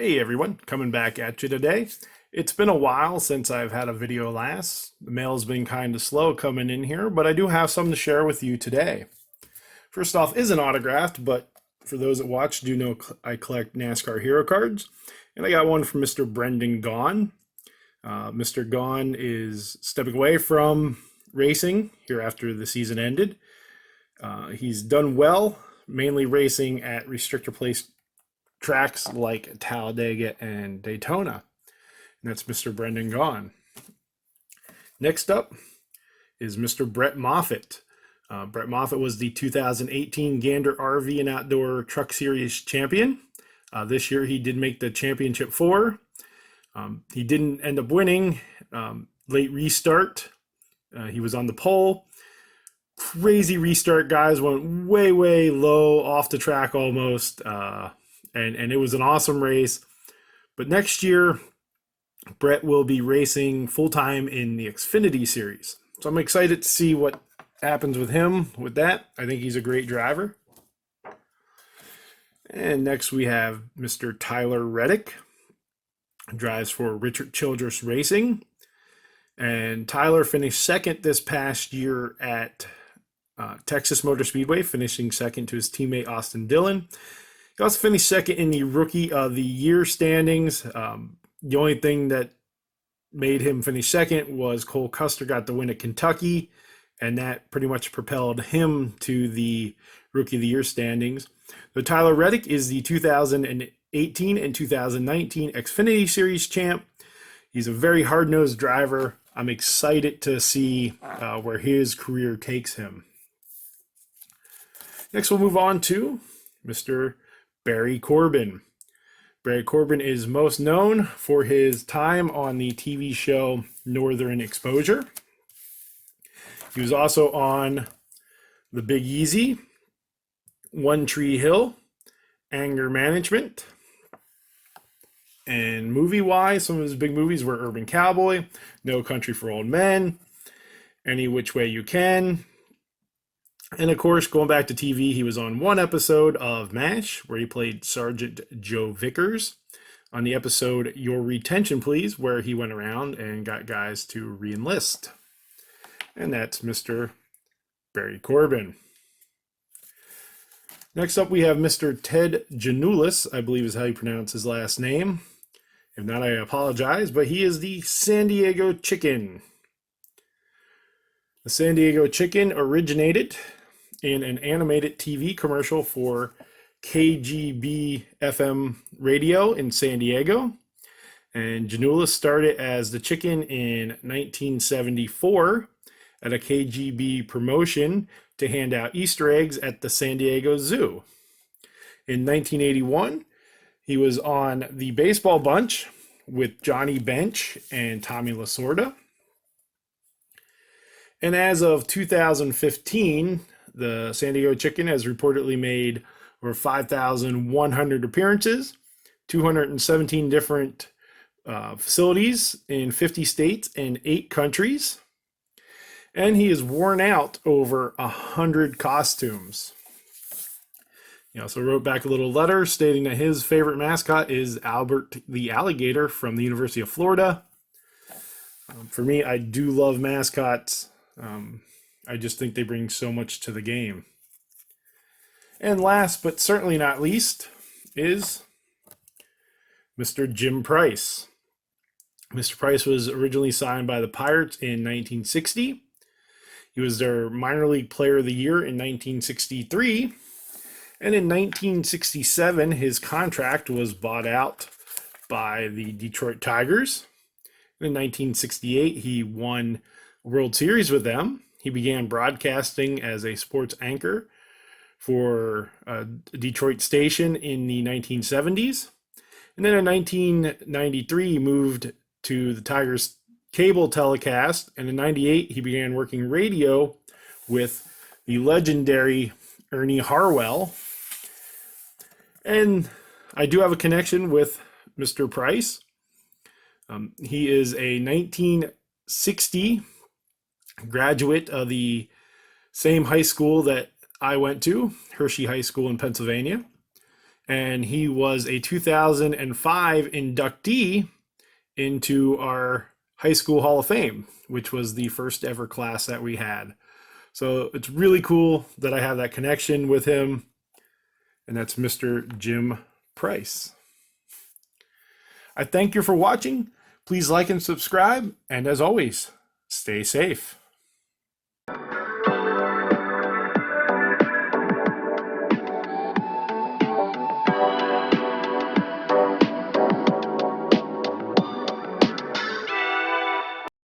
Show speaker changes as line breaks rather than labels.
Hey everyone, coming back at you today. It's been a while since I've had a video last. The mail's been kind of slow coming in here, but I do have some to share with you today. First off, isn't autographed, but for those that watch, do know I collect NASCAR hero cards. And I got one from Mr. Brendan Gaughan. Mr. Gaughan is stepping away from racing here after the season ended. He's done well, mainly racing at restrictor place tracks like Talladega and Daytona. And that's Mr. Brendan Gaughan. Next up is Mr. Brett Moffitt. Brett Moffitt was the 2018 Gander RV and Outdoor Truck Series champion. This year he did make the championship four. He didn't end up winning. Late restart. He was on the pole. Crazy restart, guys. Went way, way low off the track almost. And it was an awesome race. But next year, Brett will be racing full-time in the Xfinity Series. So I'm excited to see what happens with him with that. I think he's a great driver. And next we have Mr. Tyler Reddick. Drives for Richard Childress Racing. And Tyler finished second this past year at Texas Motor Speedway, finishing second to his teammate Austin Dillon. He also finished second in the Rookie of the Year standings. The only thing that made him finish second was Cole Custer got the win at Kentucky, and that pretty much propelled him to the Rookie of the Year standings. So Tyler Reddick is the 2018 and 2019 Xfinity Series champ. He's a very hard-nosed driver. I'm excited to see where his career takes him. Next, we'll move on to Mr. Barry Corbin. Barry Corbin is most known for his time on the TV show Northern Exposure. He was also on The Big Easy, One Tree Hill, Anger Management. And movie-wise, some of his big movies were Urban Cowboy, No Country for Old Men, Any Which Way You Can. And of course, going back to TV, he was on one episode of MASH, where he played Sergeant Joe Vickers, on the episode Your Retention Please, where he went around and got guys to re-enlist. And that's Mr. Barry Corbin. Next up, we have Mr. Ted Giannoulas, I believe is how you pronounce his last name. If not, I apologize, but he is the San Diego Chicken. The San Diego Chicken originated in an animated TV commercial for KGB FM radio in San Diego. And Giannoulas started as the chicken in 1974 at a KGB promotion to hand out Easter eggs at the San Diego Zoo. In 1981, he was on the Baseball Bunch with Johnny Bench and Tommy Lasorda. And as of 2015, the San Diego Chicken has reportedly made over 5,100 appearances, 217 different facilities in 50 states and 8 countries. And he has worn out over 100 costumes. He also wrote back a little letter stating that his favorite mascot is Albert the Alligator from the University of Florida. For me, I do love mascots. I just think they bring so much to the game. And last but certainly not least is Mr. Jim Price. Mr. Price was originally signed by the Pirates in 1960. He was their minor league player of the year in 1963. And in 1967, his contract was bought out by the Detroit Tigers. In 1968, he won a World Series with them. He began broadcasting as a sports anchor for a Detroit station in the 1970s. And then in 1993, he moved to the Tigers cable telecast. And in 98, he began working radio with the legendary Ernie Harwell. And I do have a connection with Mr. Price. He is a 1960 graduate of the same high school that I went to, Hershey High School in Pennsylvania. and he was a 2005 inductee into our high school Hall of Fame, which was the first ever class that we had. So it's really cool that I have that connection with him, and that's Mr. Jim Price. I thank you for watching. Please like and subscribe, and as always, stay safe.